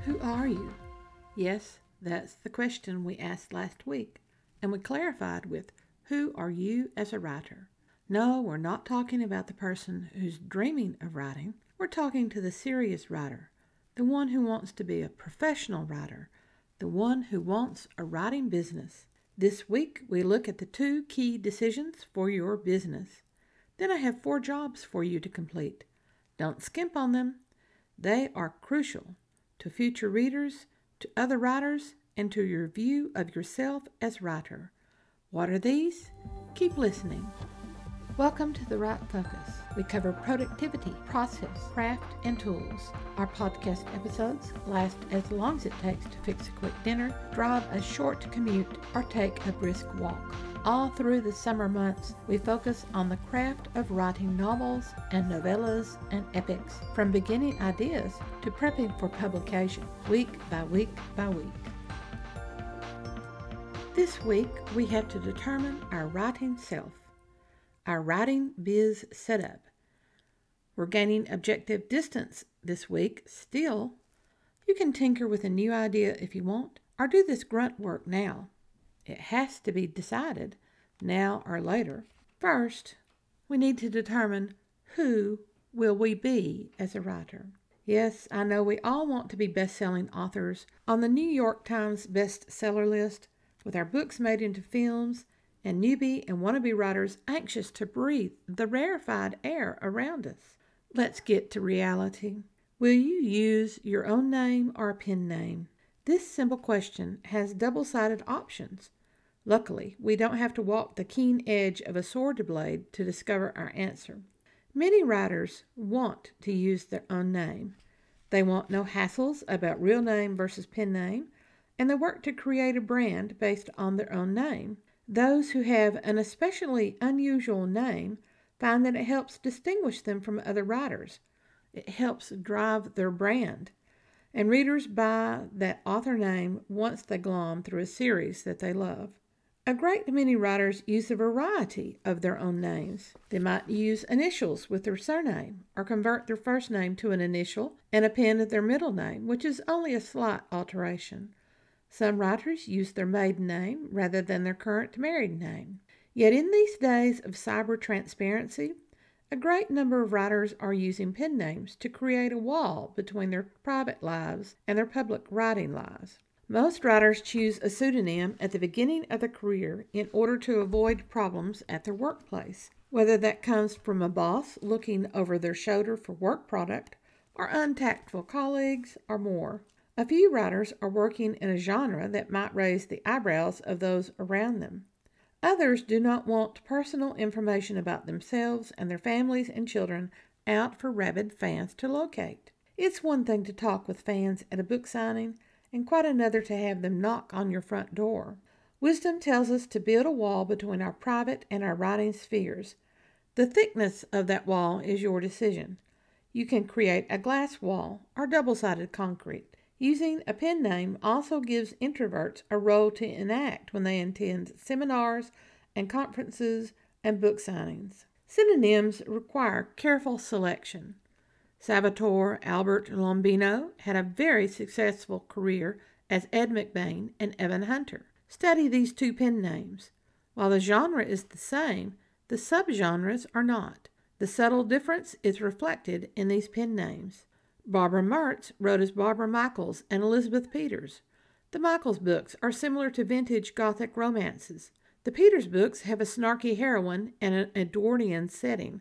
Who are you? Yes, that's the question we asked last week, and we clarified with, who are you as a writer? No, we're not talking about the person who's dreaming of writing. We're talking to the serious writer, the one who wants to be a professional writer, the one who wants a writing business. This week, we look at the 2 key decisions for your business. Then I have 4 jobs for you to complete. Don't skimp on them. They are crucial to future readers, to other writers, and to your view of yourself as writer. What are these? Keep listening. Welcome to The Right Focus. We cover productivity, process, craft, and tools. Our podcast episodes last as long as it takes to fix a quick dinner, drive a short commute, or take a brisk walk. All through the summer months, we focus on the craft of writing novels and novellas and epics, from beginning ideas to prepping for publication, week by week by week. This week, we have to determine our writing self, our writing biz setup. We're gaining objective distance this week. Still, you can tinker with a new idea if you want, or do this grunt work now. It has to be decided, now or later. First, we need to determine who will we be as a writer. Yes, I know we all want to be best-selling authors on the New York Times bestseller list, with our books made into films, and newbie and wannabe writers anxious to breathe the rarefied air around us. Let's get to reality. Will you use your own name or a pen name? This simple question has double-sided options. Luckily, we don't have to walk the keen edge of a sword blade to discover our answer. Many writers want to use their own name. They want no hassles about real name versus pen name, and they work to create a brand based on their own name. Those who have an especially unusual name find that it helps distinguish them from other writers. It helps drive their brand. And readers buy that author name once they glom through a series that they love. A great many writers use a variety of their own names. They might use initials with their surname, or convert their first name to an initial and append their middle name, which is only a slight alteration. Some writers use their maiden name rather than their current married name. Yet in these days of cyber transparency, a great number of writers are using pen names to create a wall between their private lives and their public writing lives. Most writers choose a pseudonym at the beginning of their career in order to avoid problems at their workplace, whether that comes from a boss looking over their shoulder for work product, or untactful colleagues, or more. A few writers are working in a genre that might raise the eyebrows of those around them. Others do not want personal information about themselves and their families and children out for rabid fans to locate. It's one thing to talk with fans at a book signing, and quite another to have them knock on your front door. Wisdom tells us to build a wall between our private and our writing spheres. The thickness of that wall is your decision. You can create a glass wall or double-sided concrete. Using a pen name also gives introverts a role to enact when they attend seminars and conferences and book signings. Synonyms require careful selection. Salvatore Albert Lombino had a very successful career as Ed McBain and Evan Hunter. Study these 2 pen names. While the genre is the same, the subgenres are not. The subtle difference is reflected in these pen names. Barbara Mertz wrote as Barbara Michaels and Elizabeth Peters. The Michaels books are similar to vintage Gothic romances. The Peters books have a snarky heroine and an Edwardian setting.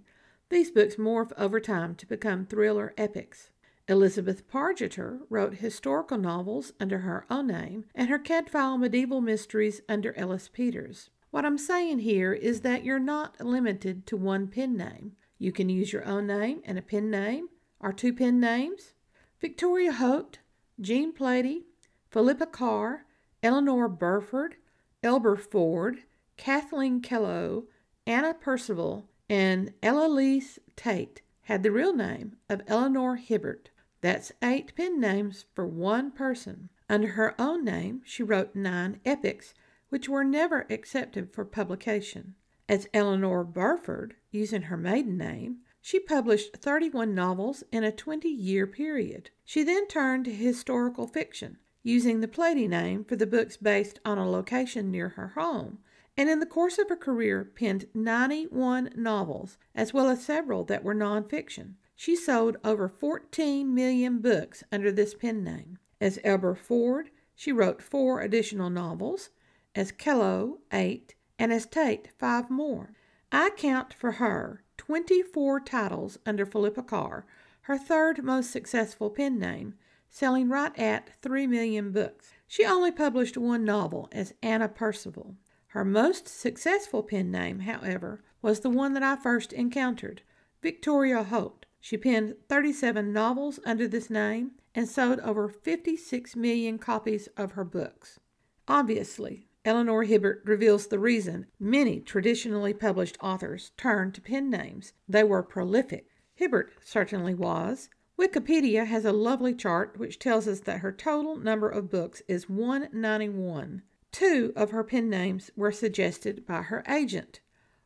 These books morph over time to become thriller epics. Elizabeth Pargeter wrote historical novels under her own name and her Cadfael medieval mysteries under Ellis Peters. What I'm saying here is that you're not limited to one pen name. You can use your own name and a pen name, or 2 pen names. Victoria Holt, Jean Plady, Philippa Carr, Eleanor Burford, Elber Ford, Kathleen Kello, Anna Percival, and Elalise Tate had the real name of Eleanor Hibbert. That's 8 pen names for one person. Under her own name, she wrote 9 epics, which were never accepted for publication. As Eleanor Burford, using her maiden name, She published 31 novels in a 20-year period. She then turned to historical fiction, using the Plady name for the books based on a location near her home, and in the course of her career penned 91 novels, as well as several that were nonfiction. She sold over 14 million books under this pen name. As Elber Ford, she wrote 4 additional novels, as Kello 8, and as Tate 5 more. I count for her 24 titles under Philippa Carr, her third most successful pen name, selling right at 3 million books. She only published 1 novel as Anna Percival. Her most successful pen name, however, was the one that I first encountered, Victoria Holt. She penned 37 novels under this name and sold over 56 million copies of her books. Obviously, Eleanor Hibbert reveals the reason many traditionally published authors turned to pen names. They were prolific. Hibbert certainly was. Wikipedia has a lovely chart which tells us that her total number of books is 191. 2 of her pen names were suggested by her agent.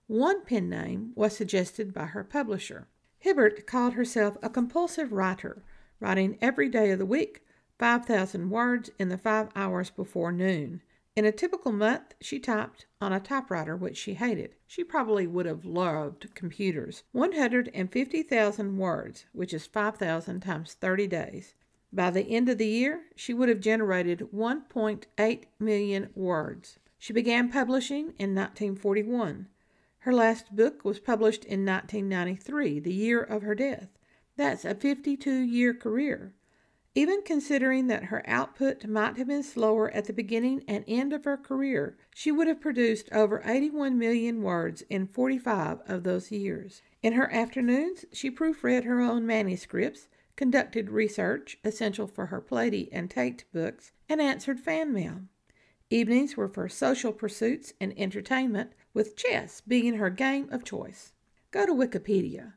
1 pen name was suggested by her publisher. Hibbert called herself a compulsive writer, writing every day of the week, 5,000 words in the 5 hours before noon. In a typical month, she typed on a typewriter which she hated. She probably would have loved computers. 150,000 words, which is 5,000 times 30 days. By the end of the year, she would have generated 1.8 million words. She began publishing in 1941. Her last book was published in 1993, the year of her death. That's a 52-year career. Even considering that her output might have been slower at the beginning and end of her career, she would have produced over 81 million words in 45 of those years. In her afternoons, she proofread her own manuscripts, conducted research essential for her Plady and Tate books, and answered fan mail. Evenings were for social pursuits and entertainment, with chess being her game of choice. Go to Wikipedia.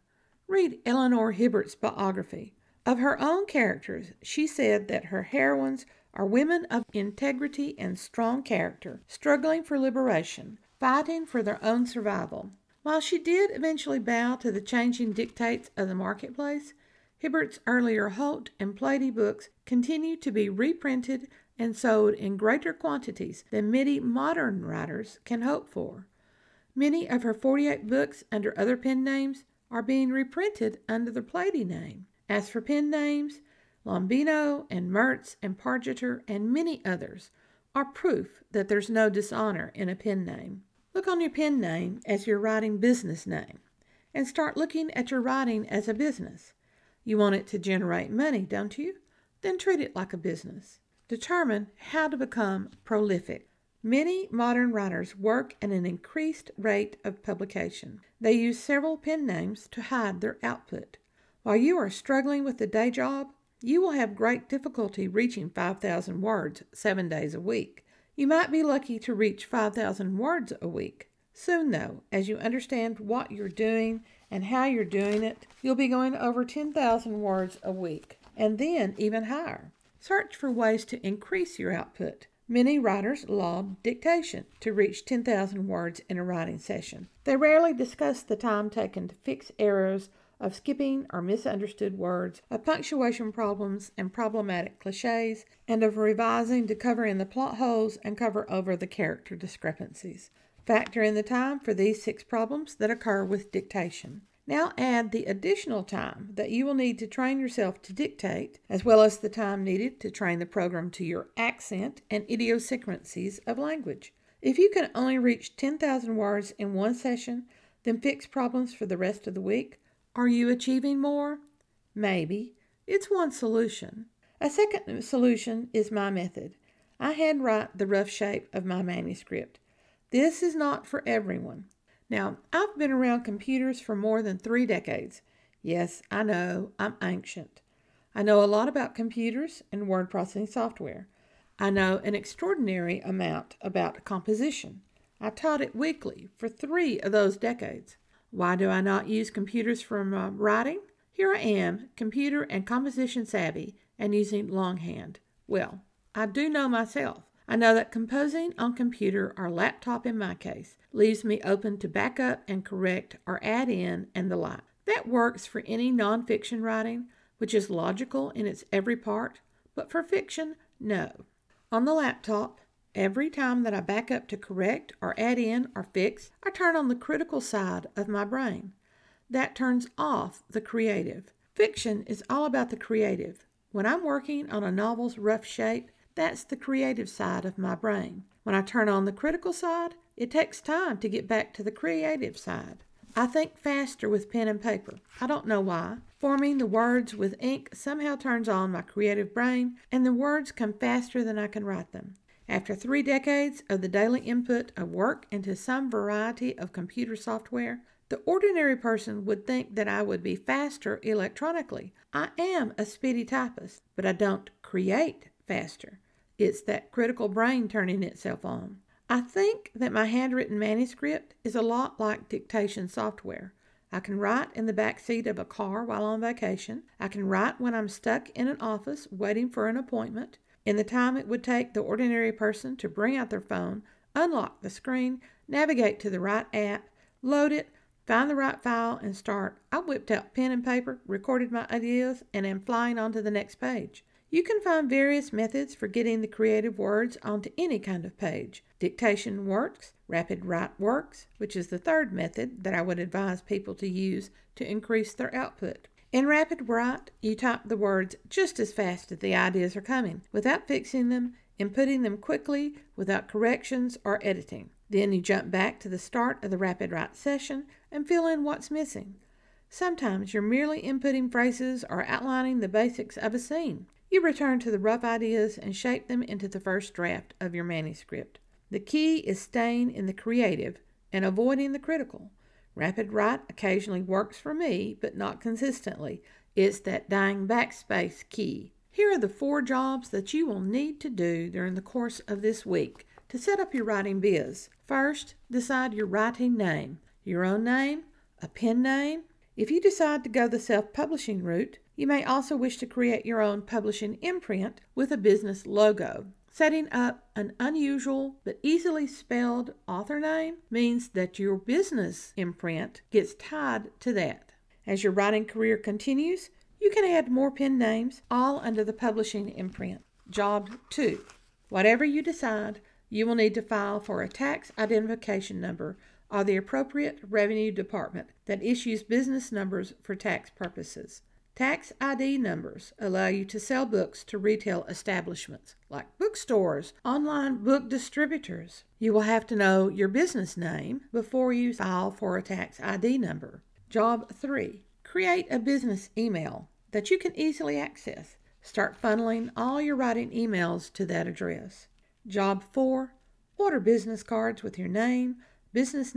Read Eleanor Hibbert's biography. Of her own characters, she said that her heroines are women of integrity and strong character, struggling for liberation, fighting for their own survival. While she did eventually bow to the changing dictates of the marketplace, Hibbert's earlier Holt and Plady books continue to be reprinted and sold in greater quantities than many modern writers can hope for. Many of her 48 books under other pen names are being reprinted under the Plady name. As for pen names, Lombino and Mertz and Pargeter and many others are proof that there's no dishonor in a pen name. Look on your pen name as your writing business name and start looking at your writing as a business. You want it to generate money, don't you? Then treat it like a business. Determine how to become prolific. Many modern writers work at an increased rate of publication. They use several pen names to hide their output. While you are struggling with the day job, you will have great difficulty reaching 5,000 words 7 days a week. You might be lucky to reach 5,000 words a week. Soon, though, as you understand what you're doing and how you're doing it, you'll be going over 10,000 words a week, and then even higher. Search for ways to increase your output. Many writers laud dictation to reach 10,000 words in a writing session. They rarely discuss the time taken to fix errors of skipping or misunderstood words, of punctuation problems and problematic cliches, and of revising to cover in the plot holes and cover over the character discrepancies. Factor in the time for these 6 problems that occur with dictation. Now add the additional time that you will need to train yourself to dictate, as well as the time needed to train the program to your accent and idiosyncrasies of language. If you can only reach 10,000 words in one session, then fix problems for the rest of the week. Are you achieving more? Maybe. It's one solution. A second solution is my method. I handwrite the rough shape of my manuscript. This is not for everyone. Now, I've been around computers for more than 3 decades. Yes, I know, I'm ancient. I know a lot about computers and word processing software. I know an extraordinary amount about composition. I taught it weekly for 3 of those decades. Why do I not use computers for my writing? Here I am, computer and composition savvy, and using longhand. Well, I do know myself. I know that composing on computer or laptop in my case leaves me open to back up and correct or add in and the like. That works for any nonfiction writing, which is logical in its every part, but for fiction, no. On the laptop, every time that I back up to correct or add in or fix, I turn on the critical side of my brain. That turns off the creative. Fiction is all about the creative. When I'm working on a novel's rough shape, that's the creative side of my brain. When I turn on the critical side, it takes time to get back to the creative side. I think faster with pen and paper. I don't know why. Forming the words with ink somehow turns on my creative brain, and the words come faster than I can write them. After 3 decades of the daily input of work into some variety of computer software, the ordinary person would think that I would be faster electronically. I am a speedy typist, but I don't create faster. It's that critical brain turning itself on. I think that my handwritten manuscript is a lot like dictation software. I can write in the back seat of a car while on vacation. I can write when I'm stuck in an office waiting for an appointment. In the time it would take the ordinary person to bring out their phone, unlock the screen, navigate to the right app, load it, find the right file, and start, I whipped out pen and paper, recorded my ideas, and am flying on to the next page. You can find various methods for getting the creative words onto any kind of page. Dictation works, rapid write works, which is the third method that I would advise people to use to increase their output. In rapid write, you type the words just as fast as the ideas are coming, without fixing them, inputting them quickly, without corrections or editing. Then you jump back to the start of the rapid write session and fill in what's missing. Sometimes you're merely inputting phrases or outlining the basics of a scene. You return to the rough ideas and shape them into the first draft of your manuscript. The key is staying in the creative and avoiding the critical. Rapid write occasionally works for me, but not consistently. It's that dying backspace key. Here are the 4 jobs that you will need to do during the course of this week to set up your writing biz. First, decide your writing name. Your own name, a pen name. If you decide to go the self-publishing route, you may also wish to create your own publishing imprint with a business logo. Setting up an unusual but easily spelled author name means that your business imprint gets tied to that. As your writing career continues, you can add more pen names, all under the publishing imprint. Job 2. Whatever you decide, you will need to file for a tax identification number or the appropriate revenue department that issues business numbers for tax purposes. Tax ID numbers allow you to sell books to retail establishments like bookstores, online book distributors. You will have to know your business name before you file for a tax ID number. Job 3. Create a business email that you can easily access. Start funneling all your writing emails to that address. Job 4. Order business cards with your name, business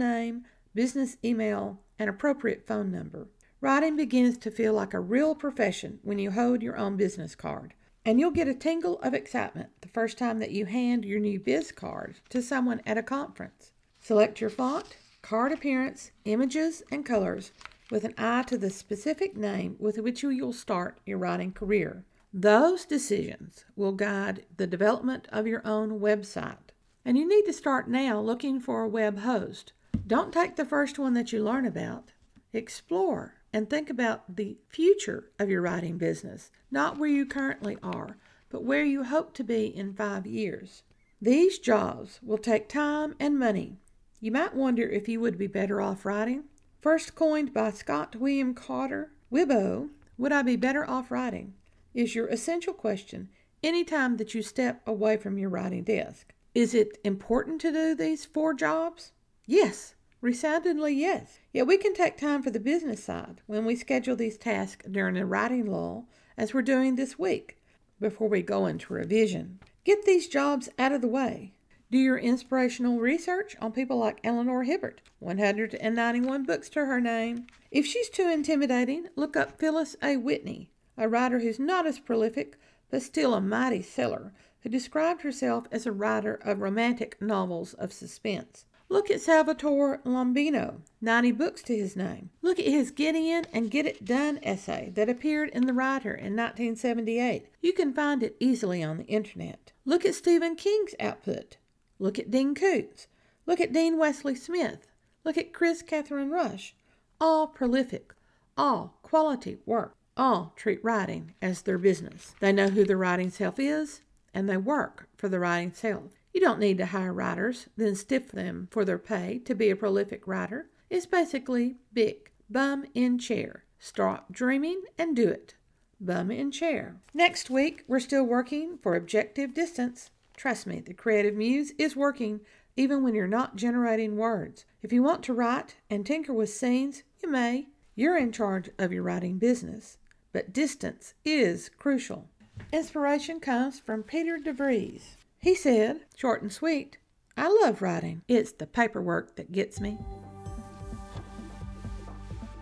email, and appropriate phone number. Writing begins to feel like a real profession when you hold your own business card. And you'll get a tingle of excitement the first time that you hand your new biz card to someone at a conference. Select your font, card appearance, images, and colors with an eye to the specific name with which you'll start your writing career. Those decisions will guide the development of your own website. And you need to start now looking for a web host. Don't take the first one that you learn about. Explore and think about the future of your writing business, not where you currently are, but where you hope to be in 5 years. These jobs will take time and money. You might wonder if you would be better off writing. First coined by Scott William Carter, Wibbo, would I be better off writing? Is your essential question any time that you step away from your writing desk. Is it important to do these 4 jobs? Yes. Resoundingly yes. Yet we can take time for the business side when we schedule these tasks during a writing lull, as we're doing this week, before we go into revision. Get these jobs out of the way. Do your inspirational research on people like Eleanor Hibbert, 191 books to her name. If she's too intimidating, look up Phyllis A. Whitney, a writer who's not as prolific, but still a mighty seller, who described herself as a writer of romantic novels of suspense. Look at Salvatore Lombino, 90 books to his name. Look at his Get In and Get It Done essay that appeared in The Writer in 1978. You can find it easily on the internet. Look at Stephen King's output. Look at Dean Koontz. Look at Dean Wesley Smith. Look at Chris Catherine Rush. All prolific, all quality work. All treat writing as their business. They know who the writing self is, and they work for the writing self. You don't need to hire writers, then stiff them for their pay to be a prolific writer. It's basically big. Bum in chair. Stop dreaming and do it. Bum in chair. Next week, we're still working for objective distance. Trust me, the creative muse is working even when you're not generating words. If you want to write and tinker with scenes, you may. You're in charge of your writing business. But distance is crucial. Inspiration comes from Peter DeVries. He said, short and sweet, I love writing. It's the paperwork that gets me.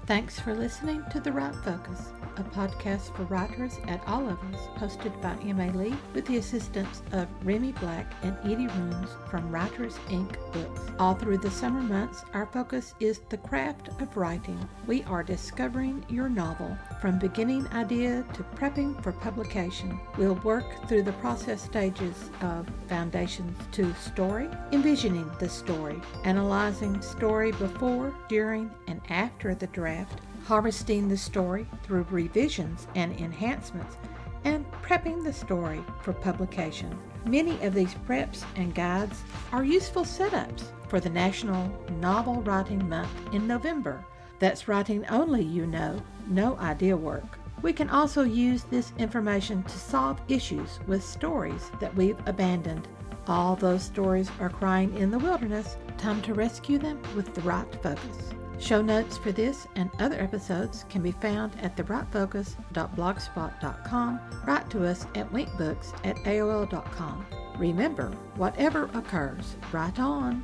Thanks for listening to The Write Focus, a podcast for writers at all levels, hosted by M.A. Lee with the assistance of Remy Black and Edie Rooms from Writers Inc. Books. All through the summer months, our focus is the craft of writing. We are discovering your novel from beginning idea to prepping for publication. We'll work through the process stages of foundations to story, envisioning the story, analyzing story before, during, and after the draft, harvesting the story through revisions and enhancements, and prepping the story for publication. Many of these preps and guides are useful setups for the National Novel Writing Month in November. That's writing only, no idea work. We can also use this information to solve issues with stories that we've abandoned. All those stories are crying in the wilderness. Time to rescue them with the Write Focus. Show notes for this and other episodes can be found at thewritefocus.blogspot.com. Write to us at winkbooks@aol.com. Remember, whatever occurs, write on.